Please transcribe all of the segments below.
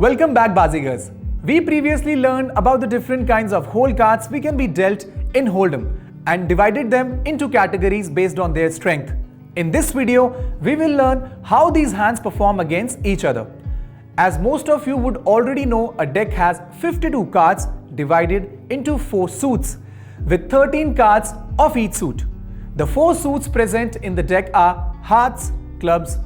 Welcome back, Bazigers. We previously learned about the different kinds of hole cards we can be dealt in Hold'em and divided them into categories based on their strength. In this video, we will learn how these hands perform against each other. As most of you would already know, a deck has 52 cards divided into 4 suits with 13 cards of each suit. The 4 suits present in the deck are hearts, clubs,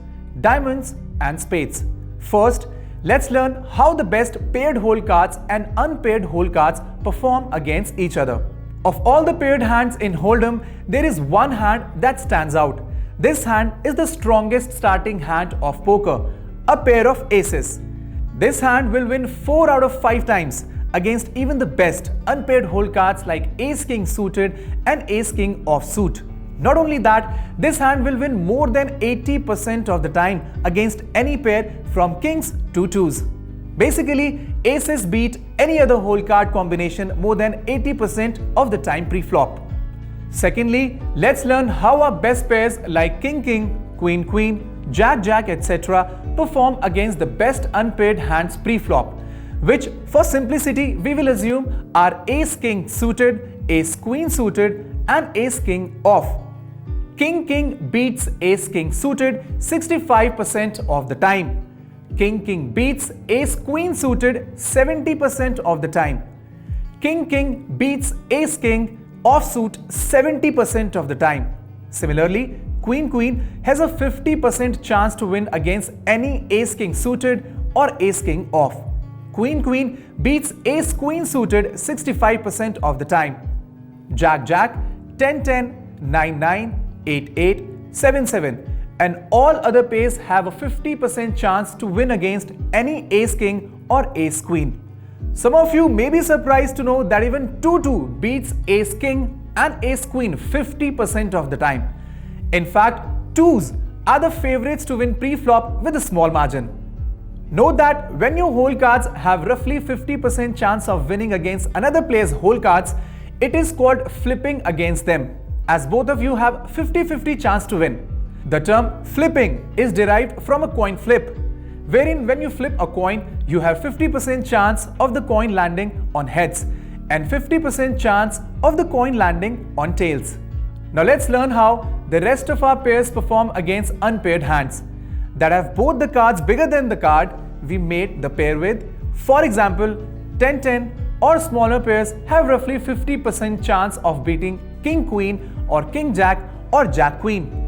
diamonds and spades. First, let's learn how the best paired hole cards and unpaired hole cards perform against each other. Of all the paired hands in Hold'em, there is one hand that stands out. This hand is the strongest starting hand of poker, a pair of aces. This hand will win 4 out of 5 times against even the best unpaired hole cards like ace-king suited and ace-king offsuit. Not only that, this hand will win more than 80% of the time against any pair from kings to twos. Basically, aces beat any other hole card combination more than 80% of the time pre-flop. Secondly, let's learn how our best pairs like king-king, queen-queen, jack-jack, etc. perform against the best unpaired hands pre-flop, which for simplicity we will assume are ace-king suited, ace-queen suited and ace-king off. King-king beats ace-king suited 65% of the time. King-king beats ace-queen suited 70% of the time. King-king beats ace-king offsuit 70% of the time. Similarly, queen-queen has a 50% chance to win against any ace-king suited or ace-king off. Queen-queen beats ace-queen suited 65% of the time. Jack-jack, 10-10, 9-9, 8-8, 7-7 and all other pairs have a 50% chance to win against any ace-king or ace-queen. Some of you may be surprised to know that even 2-2 beats ace-king and ace-queen 50% of the time. In fact, 2s are the favorites to win pre-flop with a small margin. Note that when your hole cards have roughly 50% chance of winning against another player's hole cards, it is called flipping against them, as both of you have 50-50 chance to win. The term flipping is derived from a coin flip, wherein when you flip a coin, you have 50% chance of the coin landing on heads and 50% chance of the coin landing on tails. Now let's learn how the rest of our pairs perform against unpaired hands that have both the cards bigger than the card we made the pair with. For example, 10-10 or smaller pairs have roughly 50% chance of beating king-queen or king-jack or jack-queen.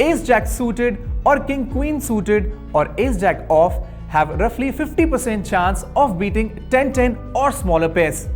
Ace-jack suited or king-queen suited or ace-jack off have roughly 50% chance of beating 10-10 or smaller pairs.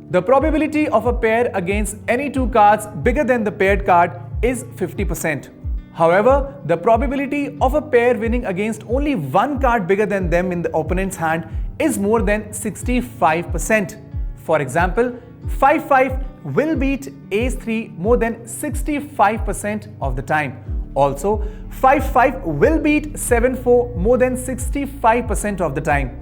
The probability of a pair against any two cards bigger than the paired card is 50%. However, the probability of a pair winning against only one card bigger than them in the opponent's hand is more than 65%. For example, 5-5 will beat ace-3 more than 65% of the time. Also, 5-5 will beat 7-4 more than 65% of the time.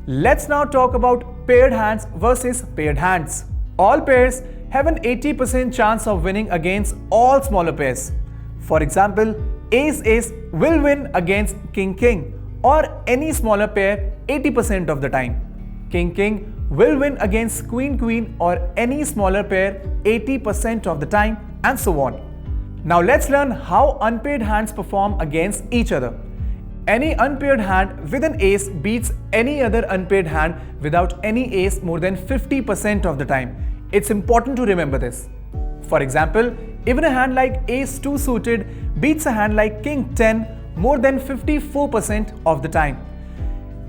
Let's now talk about paired hands versus paired hands. All pairs have an 80% chance of winning against all smaller pairs. For example, ace-ace will win against king-king or any smaller pair 80% of the time. King-king will win against queen-queen or any smaller pair 80% of the time, and so on. Now let's learn how unpaired hands perform against each other. Any unpaired hand with an ace beats any other unpaired hand without any ace more than 50% of the time. It's important to remember this. For example, even a hand like ace-2 suited beats a hand like king-10 more than 54% of the time.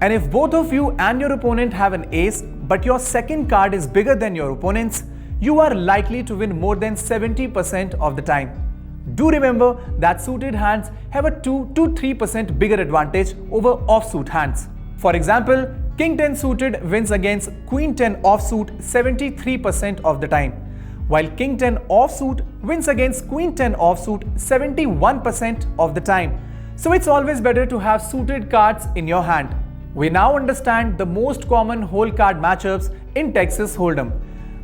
And if both of you and your opponent have an ace, but your second card is bigger than your opponent's, you are likely to win more than 70% of the time. Do remember that suited hands have a 2-3% bigger advantage over offsuit hands. For example, king-10 suited wins against queen-10 offsuit 73% of the time, while king-10 offsuit wins against queen-10 offsuit 71% of the time. So it's always better to have suited cards in your hand. We now understand the most common hole card matchups in Texas Hold'em,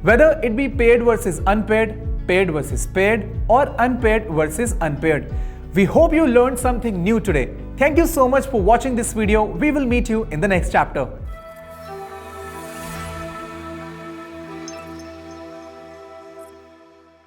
whether it be paired versus unpaired, paired versus paired, or unpaired versus unpaired. We hope you learned something new today. Thank you so much for watching this video. We will meet you in the next chapter.